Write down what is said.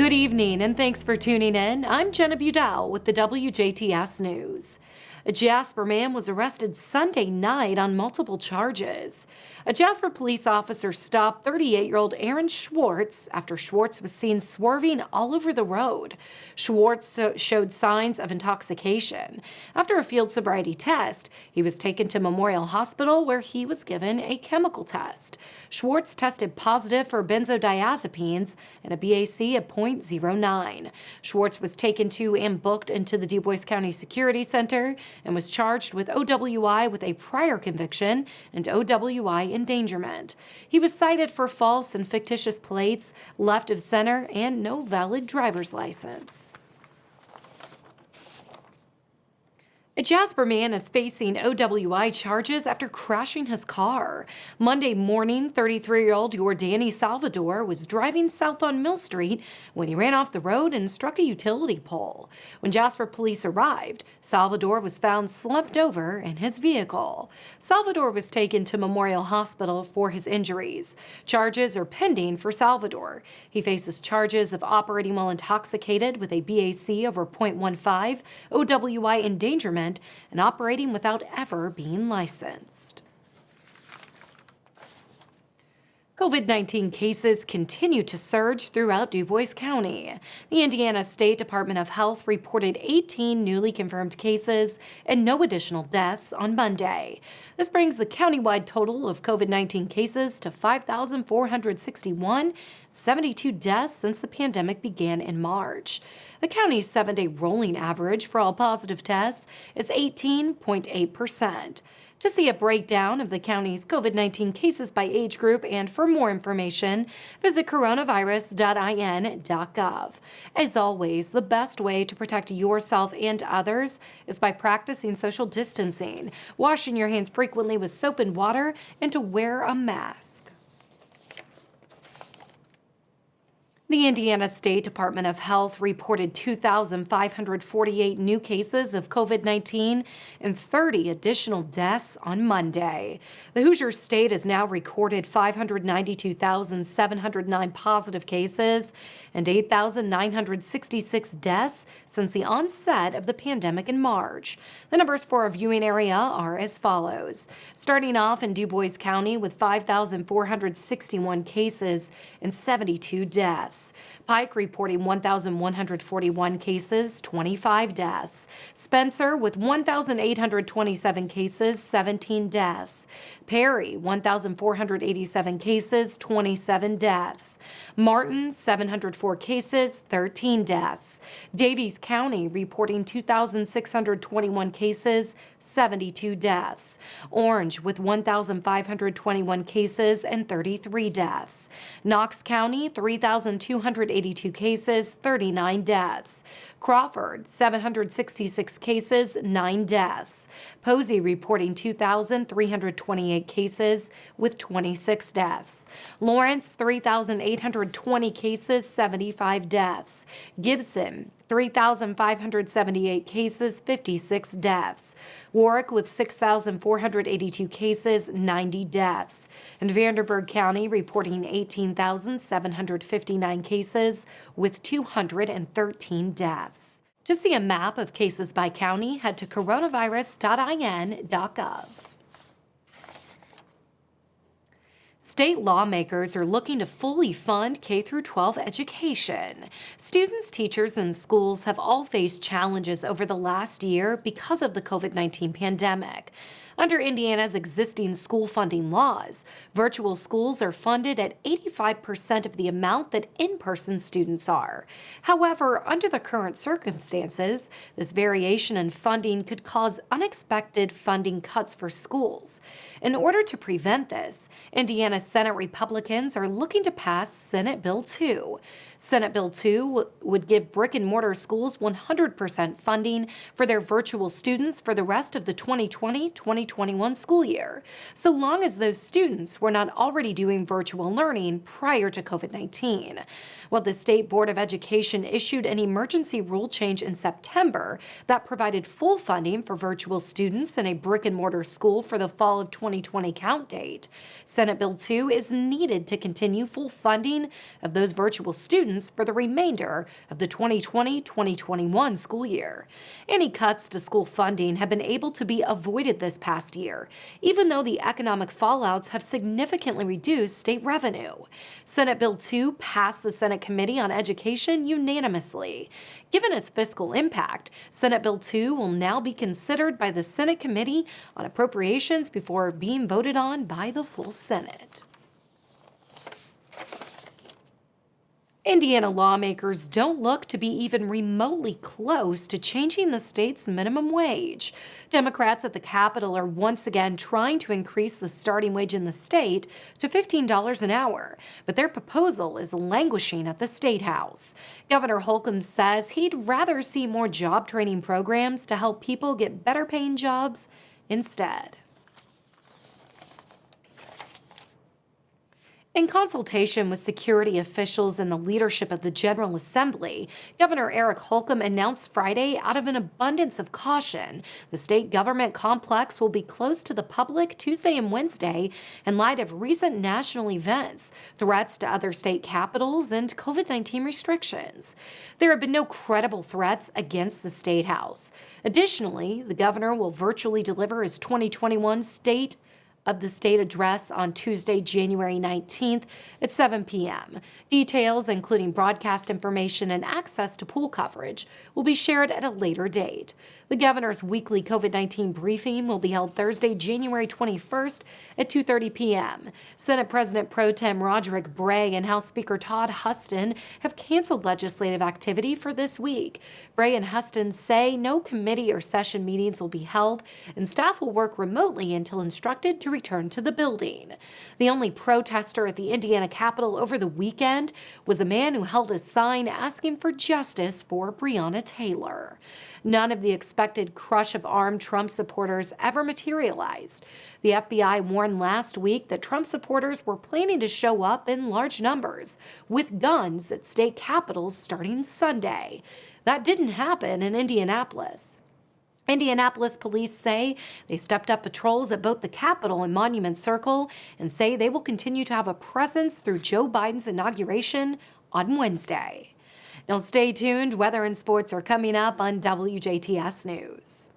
Good evening, and thanks for tuning in. I'm Jenna Budell with the WJTS News. A Jasper man was arrested Sunday night on multiple charges. A Jasper police officer stopped 38-year-old Aaron Schwartz after Schwartz was seen swerving all over the road. Schwartz showed signs of intoxication. After a field sobriety test, he was taken to Memorial Hospital where he was given a chemical test. Schwartz tested positive for benzodiazepines and a BAC of .09. Schwartz was taken to and booked into the Du Bois County Security Center and was charged with OWI with a prior conviction and OWI endangerment. He was cited for false and fictitious plates, left of center, and no valid driver's license. A Jasper man is facing OWI charges after crashing his car. Monday morning, 33-year-old Jordani Salvador was driving south on Mill Street when he ran off the road and struck a utility pole. When Jasper police arrived, Salvador was found slumped over in his vehicle. Salvador was taken to Memorial Hospital for his injuries. Charges are pending for Salvador. He faces charges of operating while intoxicated with a BAC over .15, OWI endangerment, and operating without ever being licensed. COVID-19 cases continue to surge throughout Du Bois County. The Indiana State Department of Health reported 18 newly confirmed cases and no additional deaths on Monday. This brings the countywide total of COVID-19 cases to 5,461, 72 deaths since the pandemic began in March. The county's 7-day rolling average for all positive tests is 18.8%. To see a breakdown of the county's COVID-19 cases by age group and for more information, visit coronavirus.in.gov. As always, the best way to protect yourself and others is by practicing social distancing, washing your hands frequently with soap and water, and to wear a mask. The Indiana State Department of Health reported 2,548 new cases of COVID-19 and 30 additional deaths on Monday. The Hoosier State has now recorded 592,709 positive cases and 8,966 deaths since the onset of the pandemic in March. The numbers for our viewing area are as follows. Starting off in Du Bois County with 5,461 cases and 72 deaths. Pike reporting 1,141 cases, 25 deaths. Spencer with 1,827 cases, 17 deaths. Perry, 1,487 cases, 27 deaths. Martin, 704 cases, 13 deaths. Davies County reporting 2,621 cases, 72 deaths. Orange with 1,521 cases and 33 deaths. Knox County, 3,282 cases, 39 deaths. Crawford, 766 cases, 9 deaths. Posey reporting 2,328 cases with 26 deaths. Lawrence, 3,820 cases, 75 deaths. Gibson, 3,578 cases, 56 deaths. Warwick with 6,482 cases, 90 deaths. And Vanderburgh County reporting 18,759 cases with 213 deaths. To see a map of cases by county, head to coronavirus.in.gov. State lawmakers are looking to fully fund K-12 education. Students, teachers, and schools have all faced challenges over the last year because of the COVID-19 pandemic. Under Indiana's existing school funding laws, virtual schools are funded at 85% of the amount that in-person students are. However, under the current circumstances, this variation in funding could cause unexpected funding cuts for schools. In order to prevent this, Indiana Senate Republicans are looking to pass Senate Bill 2. Senate Bill 2 would give brick-and-mortar schools 100% funding for their virtual students for the rest of the 2020-2021 2021 school year, so long as those students were not already doing virtual learning prior to COVID-19. Well, the State Board of Education issued an emergency rule change in September that provided full funding for virtual students in a brick-and-mortar school for the fall of 2020 count date. Senate Bill 2 is needed to continue full funding of those virtual students for the remainder of the 2020-2021 school year. Any cuts to school funding have been able to be avoided this past year, even though the economic fallouts have significantly reduced state revenue. Senate Bill 2 passed the Senate Committee on Education unanimously. Given its fiscal impact, Senate Bill 2 will now be considered by the Senate Committee on Appropriations before being voted on by the full Senate. Indiana lawmakers don't look to be even remotely close to changing the state's minimum wage. Democrats at the Capitol are once again trying to increase the starting wage in the state to $15 an hour, but their proposal is languishing at the State House. Governor Holcomb says he'd rather see more job training programs to help people get better paying jobs instead. In consultation with security officials and the leadership of the General Assembly, Governor Eric Holcomb announced Friday, out of an abundance of caution, the state government complex will be closed to the public Tuesday and Wednesday in light of recent national events, threats to other state capitals, and COVID-19 restrictions. There have been no credible threats against the State House. Additionally, the governor will virtually deliver his 2021 State of the State address on Tuesday, January 19th at 7 p.m. Details, including broadcast information and access to pool coverage, will be shared at a later date. The governor's weekly COVID-19 briefing will be held Thursday, January 21st at 2:30 p.m. Senate President Pro Tem Roderick Bray and House Speaker Todd Huston have canceled legislative activity for this week. Bray and Huston say no committee or session meetings will be held, and staff will work remotely until instructed to return to the building. The only protester at the Indiana Capitol over the weekend was a man who held a sign asking for justice for Breonna Taylor. None of the expected crush of armed Trump supporters ever materialized. The FBI warned last week that Trump supporters were planning to show up in large numbers with guns at state capitals starting Sunday. That didn't happen in Indianapolis. Indianapolis police say they stepped up patrols at both the Capitol and Monument Circle and say they will continue to have a presence through Joe Biden's inauguration on Wednesday. Now stay tuned. Weather and sports are coming up on WJTS News.